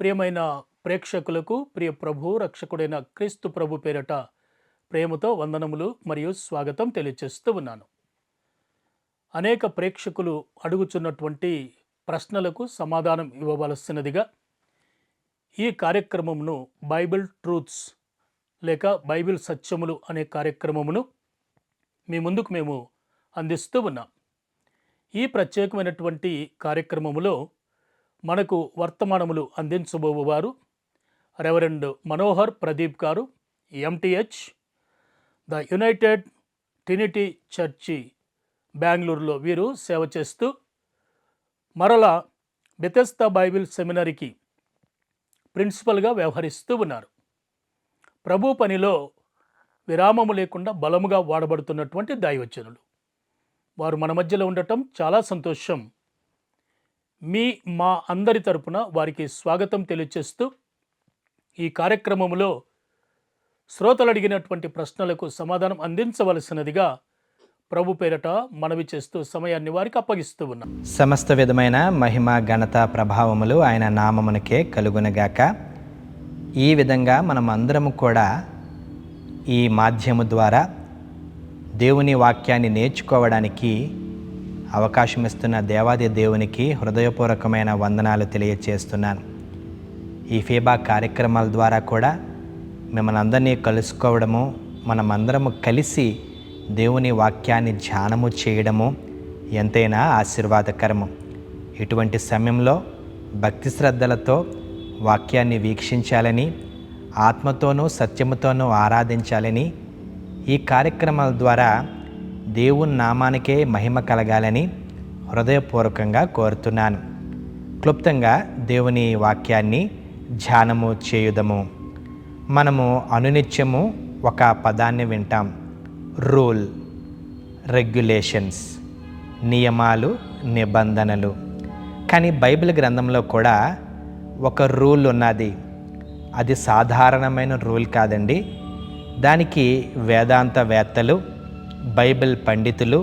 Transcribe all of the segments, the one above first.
ప్రియమైన ప్రేక్షకులకు ప్రియ ప్రభు రక్షకుడైన క్రీస్తు ప్రభు పేరట ప్రేమతో వందనములు మరియు స్వాగతం తెలియజేస్తూ ఉన్నాను. అనేక ప్రేక్షకులు అడుగుచున్నటువంటి ప్రశ్నలకు సమాధానం ఇవ్వవలసినదిగా ఈ కార్యక్రమమును బైబిల్ ట్రూత్స్ లేక బైబిల్ సత్యములు అనే కార్యక్రమమును మీ ముందుకు మేము అందిస్తూ ఉన్నాం. ఈ ప్రత్యేకమైనటువంటి కార్యక్రమములో మనకు వర్తమానములు అందించబోవారు రెవరెండ్ మనోహర్ ప్రదీప్ గారు, MTh, the United Trinity church బెంగళూరులో వీరు సేవ చేస్తూ మరలా బెతెస్దా బైబిల్ సెమినరీకి ప్రిన్సిపల్గా వ్యవహరిస్తూ ఉన్నారు. ప్రభు పనిలో విరామము లేకుండా బలముగా వాడబడుతున్నటువంటి దైవజనులు వారు మన మధ్యలో ఉండటం చాలా సంతోషం. మా అందరి తరపున వారికి స్వాగతం తెలియచేస్తూ ఈ కార్యక్రమంలో శ్రోతలు అడిగినటువంటి ప్రశ్నలకు సమాధానం అందించవలసినదిగా ప్రభు పేరట మనవి చేస్తూ సమయాన్ని వారికి అప్పగిస్తూ ఉన్నాం. సమస్త విధమైన మహిమ ఘనత ప్రభావములు ఆయన నామమునకే కలుగునగాక. ఈ విధంగా మనం అందరం కూడా ఈ మాధ్యము ద్వారా దేవుని వాక్యాన్ని నేర్చుకోవడానికి అవకాశం ఇస్తున్న దేవాది దేవునికి హృదయపూర్వకమైన వందనాలు తెలియచేస్తున్నాను. ఈ ఫీబా కార్యక్రమాల ద్వారా కూడా మిమ్మల్ని అందరినీ కలుసుకోవడము, మనమందరము కలిసి దేవుని వాక్యాన్ని ధ్యానము చేయడము ఎంతైనా ఆశీర్వాదకరము. ఇటువంటి సమయంలో భక్తి శ్రద్ధలతో వాక్యాన్ని వీక్షించాలని, ఆత్మతోనూ సత్యముతోనూ ఆరాధించాలని, ఈ కార్యక్రమాల ద్వారా దేవుని నామానికే మహిమ కలగాలని హృదయపూర్వకంగా కోరుతున్నాను. క్లుప్తంగా దేవుని వాక్యాన్ని ధ్యానము చేయుదము. మనము అనునిత్యము ఒక పదాన్ని వింటాం, రూల్, రెగ్యులేషన్స్, నియమాలు, నిబంధనలు. కానీ బైబిల్ గ్రంథంలో కూడా ఒక రూల్ ఉన్నది. అది సాధారణమైన రూల్ కాదండి. దానికి వేదాంతవేత్తలు, బైబిల్ పండితులు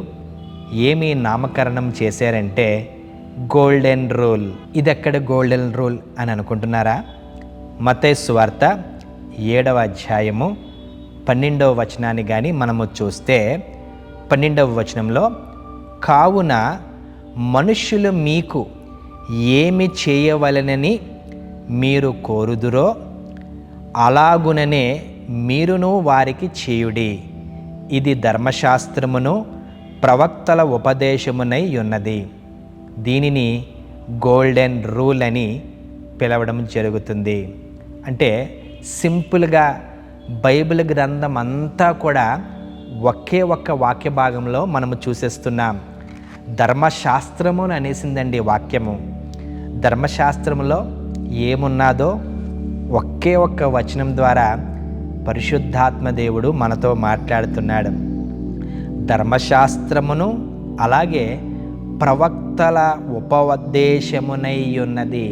ఏమి నామకరణం చేశారంటే గోల్డెన్ రూల్. ఇది ఎక్కడ గోల్డెన్ రూల్ అని అనుకుంటున్నారా? మత్తయి సువార్త 7వ అధ్యాయము 12వ వచనాన్ని కానీ మనము చూస్తే 12వ వచనంలో, కావున మనుష్యులు మీకు ఏమి చేయవలెనని మీరు కోరుదురో అలాగుననే మీరును వారికి చేయుడి. ఇది ధర్మశాస్త్రమును ప్రవక్తల ఉపదేశమునై ఉన్నది. దీనిని గోల్డెన్ రూల్ అని పిలవడం జరుగుతుంది. అంటే సింపుల్గా బైబిల్ గ్రంథం అంతా కూడా ఒకే ఒక్క వాక్య భాగంలో మనము చూసేస్తున్నాం. ధర్మశాస్త్రము అని అనేసిందండి వాక్యము. ధర్మశాస్త్రములో ఏమున్నాదో ఒకే ఒక్క వచనం ద్వారా పరిశుద్ధాత్మ దేవుడు మనతో మాట్లాడుతున్నాడు. ధర్మశాస్త్రమును అలాగే ప్రవక్తల ఉపదేశమునై ఉన్నది.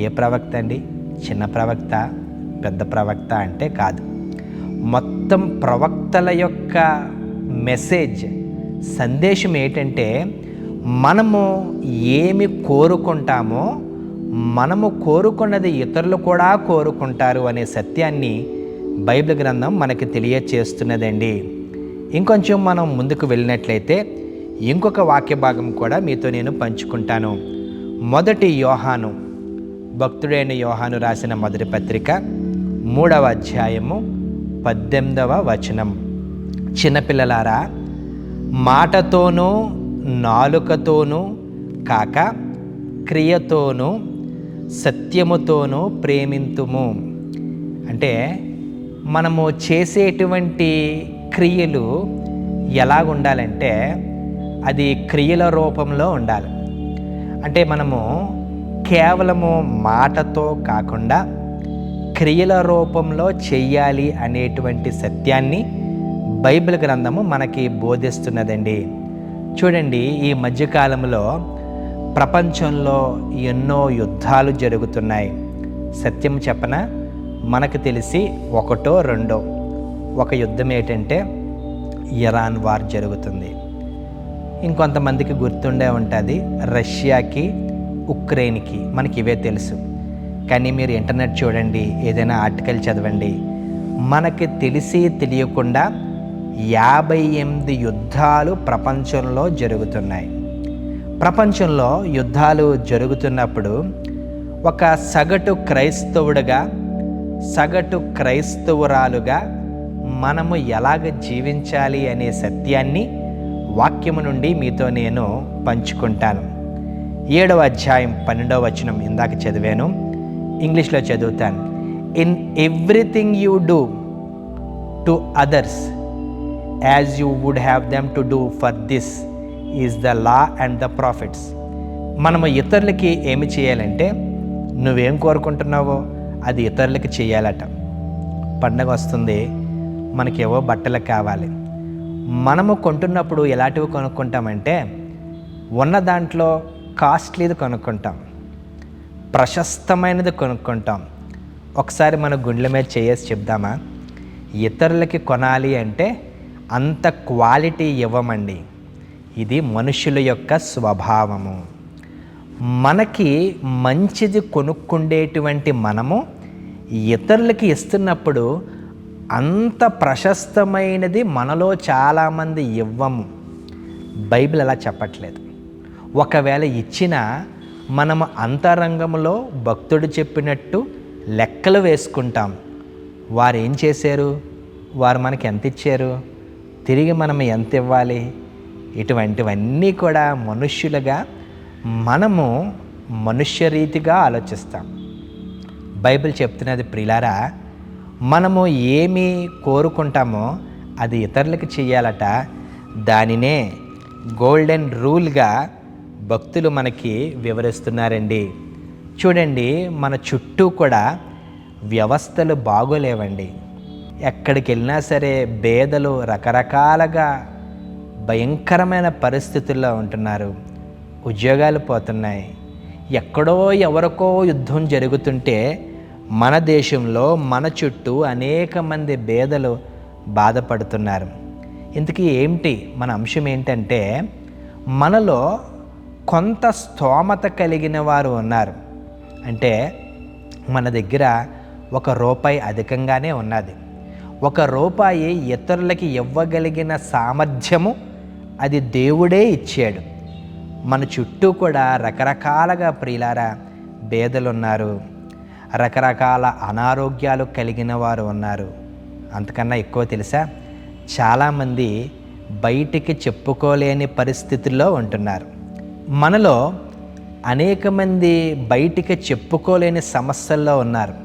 ఏ ప్రవక్త అండి? చిన్న ప్రవక్త, పెద్ద ప్రవక్త అంటే కాదు. మొత్తం ప్రవక్తల యొక్క మెసేజ్, సందేశం ఏంటంటే మనము ఏమి కోరుకుంటామో మనము కోరుకున్నది ఇతరులు కూడా కోరుకుంటారు అనే సత్యాన్ని బైబిల్ గ్రంథం మనకి తెలియచేస్తున్నదండి. ఇంకొంచెం మనం ముందుకు వెళ్ళినట్లయితే ఇంకొక వాక్య భాగం కూడా మీతో నేను పంచుకుంటాను. మొదటి యోహాను, భక్తుడైన యోహాను రాసిన మొదటి పత్రిక 3వ అధ్యాయము 18వ వచనం. చిన్నపిల్లలారా, మాటతోనూ నాలుకతోనూ కాక క్రియతోనూ సత్యముతోనూ ప్రేమింతుము. అంటే మనము చేసేటువంటి క్రియలు ఎలాగుండాలంటే అది క్రియల రూపంలో ఉండాలి. అంటే మనము కేవలము మాటతో కాకుండా క్రియల రూపంలో చెయ్యాలి అనేటువంటి సత్యాన్ని బైబిల్ గ్రంథము మనకి బోధిస్తున్నదండి. చూడండి, ఈ మధ్యకాలంలో ప్రపంచంలో ఎన్నో యుద్ధాలు జరుగుతున్నాయి. సత్యం చెప్పన, మనకు తెలిసి ఒకటో రెండో. ఒక యుద్ధం ఏంటంటే ఇరాన్ వార్ జరుగుతుంది. ఇంకొంతమందికి గుర్తుండే ఉంటుంది రష్యాకి ఉక్రెయిన్కి, మనకి ఇవే తెలుసు. కానీ మీరు ఇంటర్నెట్ చూడండి, ఏదైనా ఆర్టికల్ చదవండి, మనకి తెలిసి తెలియకుండా 58 యుద్ధాలు ప్రపంచంలో జరుగుతున్నాయి. ప్రపంచంలో యుద్ధాలు జరుగుతున్నప్పుడు ఒక సగటు క్రైస్తవుడిగా, సగటు క్రైస్తవురాలుగా మనము ఎలాగ జీవించాలి అనే సత్యాన్ని వాక్యము నుండి మీతో నేను పంచుకుంటాను. 7వ అధ్యాయం 12వ వచనం ఇందాక చదివాను, ఇంగ్లీష్లో చదువుతాను. In everything you do to others as you would have them to do for this is the law and the prophets. మనము ఇతరులకి ఏమి చేయాలంటే, నువ్వేం కోరుకుంటున్నావో అది ఇతరులకి చేయాలట. పండగ వస్తుంది, మనకేవో బట్టలు కావాలి. మనము కొంటున్నప్పుడు ఎలాంటివి కొనుక్కుంటామంటే, ఉన్న దాంట్లో కాస్ట్లీది కొనుక్కుంటాం, ప్రశస్తమైనది కొనుక్కుంటాం. ఒకసారి మన గుండెల మీద చేసి చెప్దామా, ఇతరులకి కొనాలి అంటే అంత క్వాలిటీ ఇవ్వమండి. ఇది మనుషుల యొక్క స్వభావము. మనకి మంచిది కొనుక్కుండేటువంటి మనము ఇతరులకి ఇస్తున్నప్పుడు అంత ప్రశస్తమైనది మనలో చాలామంది ఇవ్వము. బైబిల్ అలా చెప్పట్లేదు. ఒకవేళ ఇచ్చినా మనము అంతరంగంలో భక్తుడు చెప్పినట్టు లెక్కలు వేసుకుంటాం. వారు ఏం చేశారు, వారు మనకి ఎంత ఇచ్చారు, తిరిగి మనం ఎంత ఇవ్వాలి, ఇటువంటివన్నీ కూడా మనుష్యులుగా మనము మనుష్యరీతిగా ఆలోచిస్తాం. బైబిల్ చెప్తున్నది ప్రియులారా, మనము ఏమి కోరుకుంటామో అది ఇతరులకు చెయ్యాలట. దానినే గోల్డెన్ రూల్గా భక్తులు మనకి వివరిస్తున్నారండి. చూడండి, మన చుట్టూ కూడా వ్యవస్థలు బాగోలేవండి. ఎక్కడికి వెళ్ళినా సరే పేదలు రకరకాలుగా భయంకరమైన పరిస్థితుల్లో ఉంటున్నారు. ఉద్యోగాలు పోతున్నాయి. ఎక్కడో ఎవరికో యుద్ధం జరుగుతుంటే మన దేశంలో మన చుట్టూ అనేక మంది పేదలు బాధపడుతున్నారు. ఇంతకీ ఏమిటి మన అంశం ఏంటంటే, మనలో కొంత స్తోమత కలిగిన వారు ఉన్నారు. అంటే మన దగ్గర ₹1 అధికంగానే ఉన్నది. ₹1 ఇతరులకి ఇవ్వగలిగిన సామర్థ్యము అది దేవుడే ఇచ్చాడు. మన చుట్టూ కూడా రకరకాలుగా ప్రియులారా పేదలు ఉన్నారు, రకరకాల అనారోగ్యాలు కలిగిన వారు ఉన్నారు. అంతకన్నా ఎక్కువ తెలుసా, చాలామంది బయటికి చెప్పుకోలేని పరిస్థితుల్లో ఉంటున్నారు. మనలో అనేక మంది బయటికి చెప్పుకోలేని సమస్యల్లో ఉన్నారు.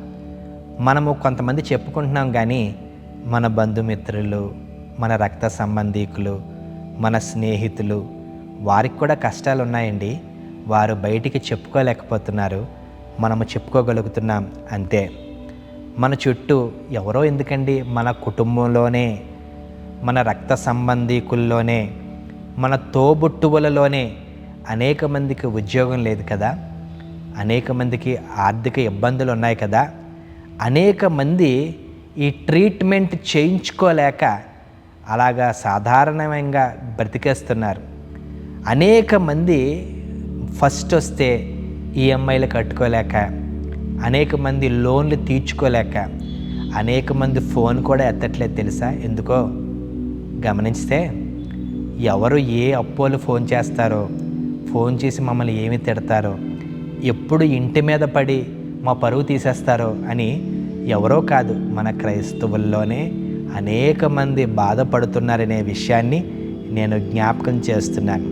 మనము కొంతమంది చెప్పుకుంటున్నాం, కానీ మన బంధుమిత్రులు, మన రక్త సంబంధీకులు, మన స్నేహితులు, వారికి కూడా కష్టాలు ఉన్నాయండి. వారు బయటికి చెప్పుకోలేకపోతున్నారు, మనము చెప్పుకోగలుగుతున్నాం అంతే. మన చుట్టూ ఎవరో ఎందుకండి, మన కుటుంబంలోనే, మన రక్త సంబంధీకుల్లోనే, మన తోబుట్టువులలోనే అనేక మందికి ఉద్యోగం లేదు కదా, అనేక మందికి ఆర్థిక ఇబ్బందులు ఉన్నాయి కదా, అనేక మంది ఈ ట్రీట్మెంట్ చేయించుకోలేక అలాగా సాధారణంగా బ్రతికేస్తున్నారు. అనేక మంది ఫస్ట్ వస్తే ఈఎంఐలు కట్టుకోలేక, అనేక మంది లోన్లు తీర్చుకోలేక, అనేక మంది ఫోన్ కూడా ఎత్తట్లేదు తెలుసా. ఎందుకో గమనిస్తే, ఎవరు ఏ అప్పులు ఫోన్ చేస్తారో, ఫోన్ చేసి మమ్మల్ని ఏమి తిడతారో, ఎప్పుడు ఇంటి మీద పడి మా పరువు తీసేస్తారో అని ఎవరో కాదు, మన క్రైస్తవుల్లోనే అనేక మంది బాధపడుతున్నారనే విషయాన్ని నేను జ్ఞాపకం చేస్తున్నాను.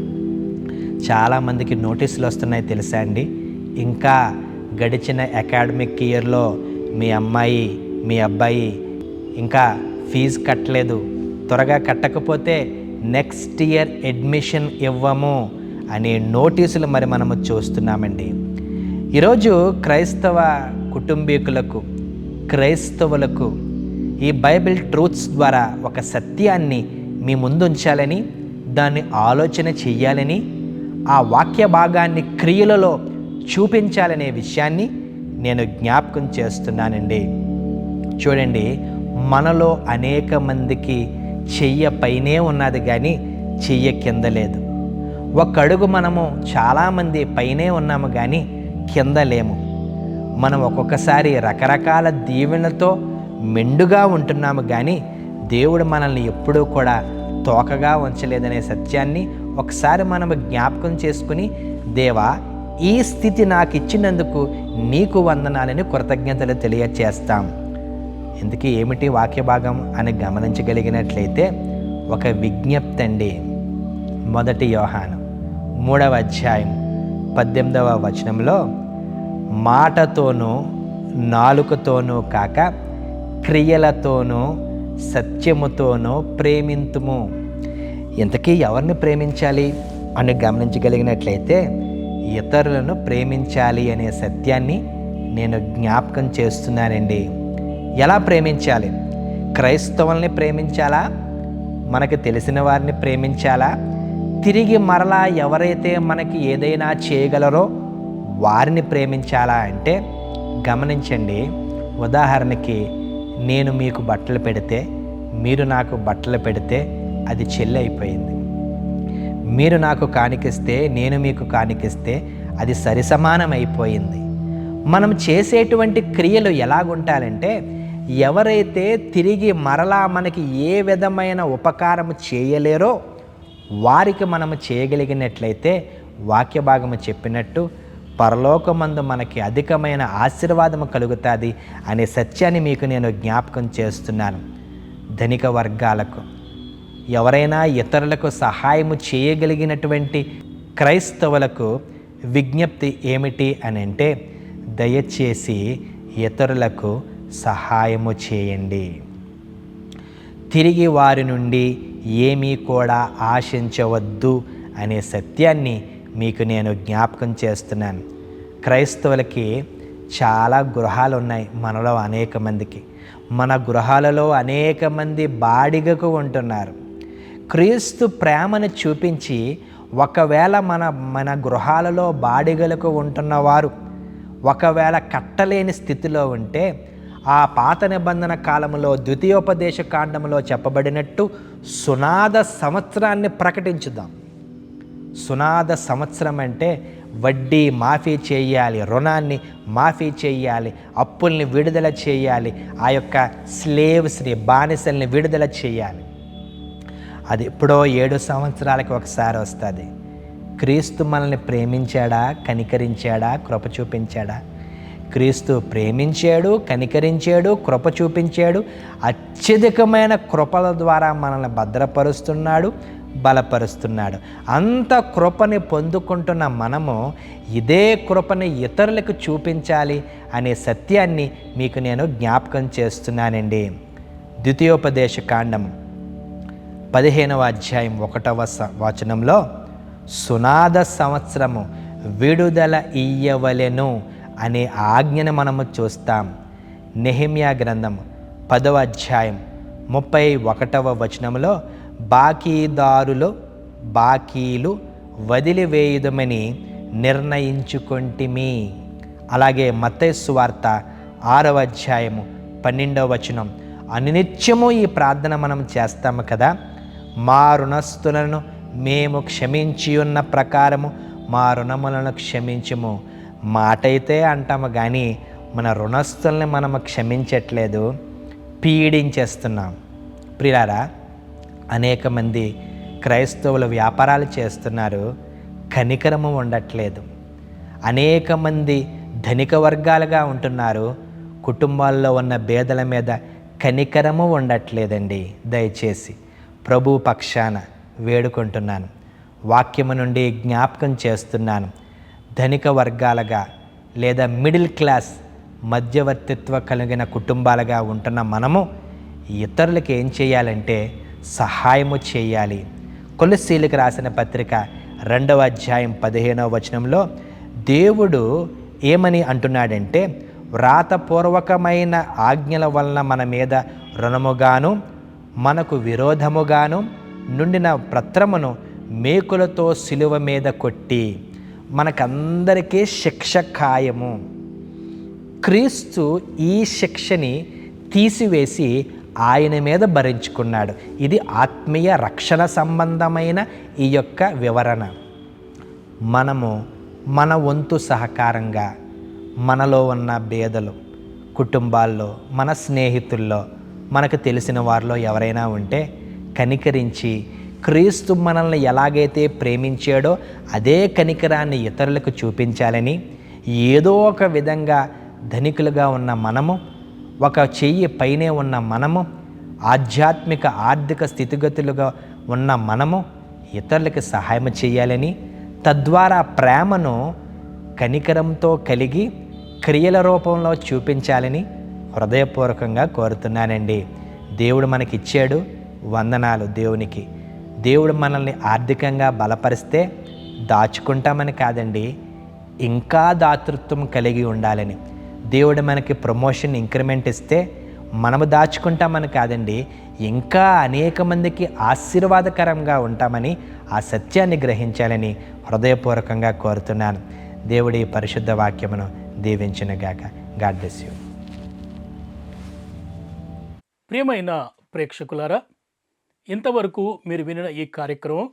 చాలామందికి నోటీసులు వస్తున్నాయి తెలుసా అండి. ఇంకా గడిచిన అకాడమిక్ ఇయర్లో మీ అమ్మాయి, మీ అబ్బాయి ఇంకా ఫీజు కట్టలేదు, త్వరగా కట్టకపోతే నెక్స్ట్ ఇయర్ అడ్మిషన్ ఇవ్వము అనే నోటీసులు మరి మనము చూస్తున్నామండి. ఈరోజు క్రైస్తవ కుటుంబీకులకు, క్రైస్తవులకు ఈ బైబిల్ ట్రూత్స్ ద్వారా ఒక సత్యాన్ని మీ ముందు ఉంచాలని, దాన్ని ఆలోచన చెయ్యాలని, ఆ వాక్య భాగాన్ని క్రియలలో చూపించాలనే విషయాన్ని నేను జ్ఞాపకం చేస్తున్నానండి. చూడండి, మనలో అనేక మందికి చెయ్య పైనే ఉన్నది కానీ చెయ్య కింద లేదు. ఒక అడుగు మనము చాలామంది పైనే ఉన్నాము కానీ కింద లేము. మనం ఒక్కొక్కసారి రకరకాల దీవెనలతో మెండుగా ఉంటున్నాము, కానీ దేవుడు మనల్ని ఎప్పుడూ కూడా తోకగా ఉంచలేదనే సత్యాన్ని ఒకసారి మనం జ్ఞాపకం చేసుకుని, దేవా ఈ స్థితి నాకు ఇచ్చినందుకు నీకు వందనాలని కృతజ్ఞతలు తెలియచేస్తాం. ఇందుకే ఏమిటి వాక్య భాగం అని గమనించగలిగినట్లయితే ఒక విజ్ఞప్తి అండి. 1 యోహాను 3వ అధ్యాయం 18వ వచనంలో, మాటతోనూ నాలుకతోనూ కాక క్రియలతోనూ సత్యముతోనూ ప్రేమింతుము. ఇంతకీ ఎవరిని ప్రేమించాలి అని గమనించగలిగినట్లయితే ఇతరులను ప్రేమించాలి అనే సత్యాన్ని నేను జ్ఞాపకం చేస్తున్నానండి. ఎలా ప్రేమించాలి? క్రైస్తవుల్ని ప్రేమించాలా? మనకు తెలిసిన వారిని ప్రేమించాలా? తిరిగి మరలా ఎవరైతే మనకి ఏదైనా చేయగలరో వారిని ప్రేమించాలా అంటే గమనించండి. ఉదాహరణకి, నేను మీకు బట్టలు పెడితే, మీరు నాకు బట్టలు పెడితే అది చెల్లి అయిపోయింది. మీరు నాకు కానికిస్తే, నేను మీకు కానికిస్తే అది సరిసమానం అయిపోయింది. మనం చేసేటువంటి క్రియలు ఎలాగుంటాయంటే, ఎవరైతే తిరిగి మరలా మనకి ఏ విధమైన ఉపకారం చేయలేరో వారికి మనము చేయగలిగినట్లయితే వాక్య భాగము చెప్పినట్టు పరలోకమందు మనకి అధికమైన ఆశీర్వాదము కలుగుతుంది అనే సత్యాన్ని మీకు నేను జ్ఞాపకం చేస్తున్నాను. ధనిక వర్గాలకు, ఎవరైనా ఇతరులకు సహాయము చేయగలిగినటువంటి క్రైస్తవులకు విజ్ఞప్తి ఏమిటి అని అంటే, దయచేసి ఇతరులకు సహాయము చేయండి. తిరిగి వారి నుండి ఏమీ కూడా ఆశించవద్దు అనే సత్యాన్ని మీకు నేను జ్ఞాపకం చేస్తున్నాను. క్రైస్తవులకి చాలా గృహాలు ఉన్నాయి, మనలో అనేక మందికి. మన గృహాలలో అనేక మంది బాడిగకు ఉంటున్నారు. క్రీస్తు ప్రేమను చూపించి ఒకవేళ మన గృహాలలో బాడిగలకు ఉంటున్నవారు ఒకవేళ కట్టలేని స్థితిలో ఉంటే, ఆ పాత నిబంధన కాలంలో ద్వితీయోపదేశ కాండంలో చెప్పబడినట్టు సునాద సంవత్సరాన్ని ప్రకటించుదాం. సునాద సంవత్సరం అంటే వడ్డీ మాఫీ చేయాలి, రుణాన్ని మాఫీ చేయాలి, అప్పుల్ని విడుదల చేయాలి, ఆ యొక్క స్లేవ్స్ని, బానిసల్ని విడుదల చేయాలి. అది ఎప్పుడో 7 సంవత్సరాలకి ఒకసారి వస్తుంది. క్రీస్తు మనల్ని ప్రేమించాడా, కనికరించాడా, కృప చూపించాడా? క్రీస్తు ప్రేమించాడు, కనికరించాడు, కృప చూపించాడు. అత్యధికమైన కృపల ద్వారా మనల్ని భద్రపరుస్తున్నాడు, బలపరుస్తున్నాడు. అంత కృపని పొందుకుంటున్న మనము ఇదే కృపని ఇతరులకు చూపించాలి అనే సత్యాన్ని మీకు నేను జ్ఞాపకం చేస్తున్నానండి. ద్వితీయోపదేశ కాండం 15వ అధ్యాయం 1వ వచనంలో, సునాద సంవత్సరము విడుదల ఇయ్యవలెను అనే ఆజ్ఞను మనము చూస్తాం. నెహెమ్యా గ్రంథం 10వ అధ్యాయం 31వ వచనంలో, బాకీదారులు బాకీలు వదిలివేయుదమని నిర్ణయించుకొంటిమి. అలాగే మత్తయి సువార్త 6వ అధ్యాయము 12వ వచనం, అనునిత్యము ఈ ప్రార్థన మనం చేస్తాము కదా, మా రుణస్థులను మేము క్షమించి ఉన్న ప్రకారము మా రుణములను క్షమించుము. మాట అయితే అంటాము కానీ మన రుణస్థుల్ని మనము క్షమించట్లేదు, పీడించేస్తున్నాం. ప్రియులారా, అనేక మంది క్రైస్తవులు వ్యాపారాలు చేస్తున్నారు, కనికరము ఉండట్లేదు. అనేక మంది ధనిక వర్గాలుగా ఉంటున్నారు, కుటుంబాల్లో ఉన్న భేదల మీద కనికరము ఉండట్లేదండి. దయచేసి ప్రభు పక్షాన వేడుకుంటున్నాను, వాక్యము నుండి జ్ఞాపకం చేస్తున్నాను. ధనిక వర్గాలుగా లేదా మిడిల్ క్లాస్ మధ్యవర్తిత్వ కలిగిన కుటుంబాలుగా ఉంటున్న మనము ఇతరులకు ఏం చేయాలంటే సహాయము చేయాలి. కొలస్సీలకు రాసిన పత్రిక 2వ అధ్యాయం 15వ వచనంలో దేవుడు ఏమని అంటున్నాడంటే, వ్రాతపూర్వకమైన ఆజ్ఞల వలన మన మీద రుణముగాను మనకు విరోధముగాను నుండిన పత్రమును మేకులతో సిలువ మీద కొట్టి మనకందరికీ శిక్ష ఖాయము. క్రీస్తు ఈ శిక్షని తీసివేసి ఆయన మీద భరించుకున్నాడు. ఇది ఆత్మీయ రక్షణ సంబంధమైన ఈ యొక్క వివరణ. మనము మన వంతు సహకారంగా మనలో ఉన్న భేదలు, కుటుంబాల్లో, మన స్నేహితుల్లో, మనకు తెలిసిన వారిలో ఎవరైనా ఉంటే కనికరించి క్రీస్తు మనల్ని ఎలాగైతే ప్రేమించాడో అదే కనికరాన్ని ఇతరులకు చూపించాలని, ఏదో ఒక విధంగా ధనికులుగా ఉన్న మనము, ఒక చెయ్యి పైనే ఉన్న మనము, ఆధ్యాత్మిక ఆర్థిక స్థితిగతులుగా ఉన్న మనము ఇతరులకు సహాయం చేయాలని, తద్వారా ప్రేమను కనికరంతో కలిగి క్రియల రూపంలో చూపించాలని హృదయపూర్వకంగా కోరుతున్నానండి. దేవుడు మనకిచ్చాడు, వందనాలు దేవునికి. దేవుడు మనల్ని ఆర్థికంగా బలపరిస్తే దాచుకుంటామని కాదండి, ఇంకా దాతృత్వం కలిగి ఉండాలని. దేవుడు మనకి ప్రమోషన్ ఇంక్రిమెంట్ ఇస్తే మనము దాచుకుంటామని కాదండి, ఇంకా అనేక మందికి ఆశీర్వాదకరంగా ఉంటామని ఆ సత్యాన్ని గ్రహించాలని హృదయపూర్వకంగా కోరుతున్నాను. దేవుడి పరిశుద్ధ వాక్యమును దీవించునుగాక. God bless you. ప్రియమైన ప్రేక్షకులారా, ఇంతవరకు మీరు వినిన ఈ కార్యక్రమం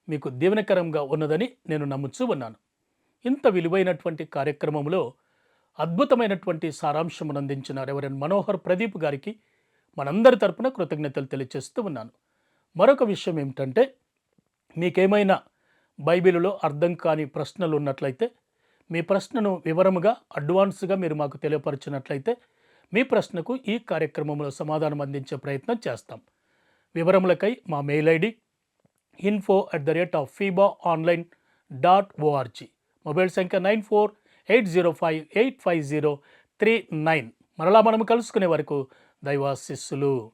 మీకు దీవెనకరంగా ఉన్నదని నేను నమ్ముతూ ఉన్నాను. ఇంత విలువైనటువంటి కార్యక్రమంలో అద్భుతమైనటువంటి సారాంశమును అందించిన రెవరెండ్ మనోహర్ ప్రదీప్ గారికి మనందరి తరపున కృతజ్ఞతలు తెలియజేస్తూ ఉన్నాను. మరొక విషయం ఏమిటంటే, మీకేమైనా బైబిలులో అర్థం కాని ప్రశ్నలు ఉన్నట్లయితే మీ ప్రశ్నను వివరముగా అడ్వాన్స్గా మీరు మాకు తెలియపరిచినట్లయితే మీ ప్రశ్నకు ఈ కార్యక్రమంలో సమాధానం అందించే ప్రయత్నం చేస్తాం. వివరములకై మా మెయిల్ ఐడి info@fibaonline.org, మొబైల్ సంఖ్య 9480585039. మరలా మనం కలుసుకునే వరకు దైవాశీస్సులు.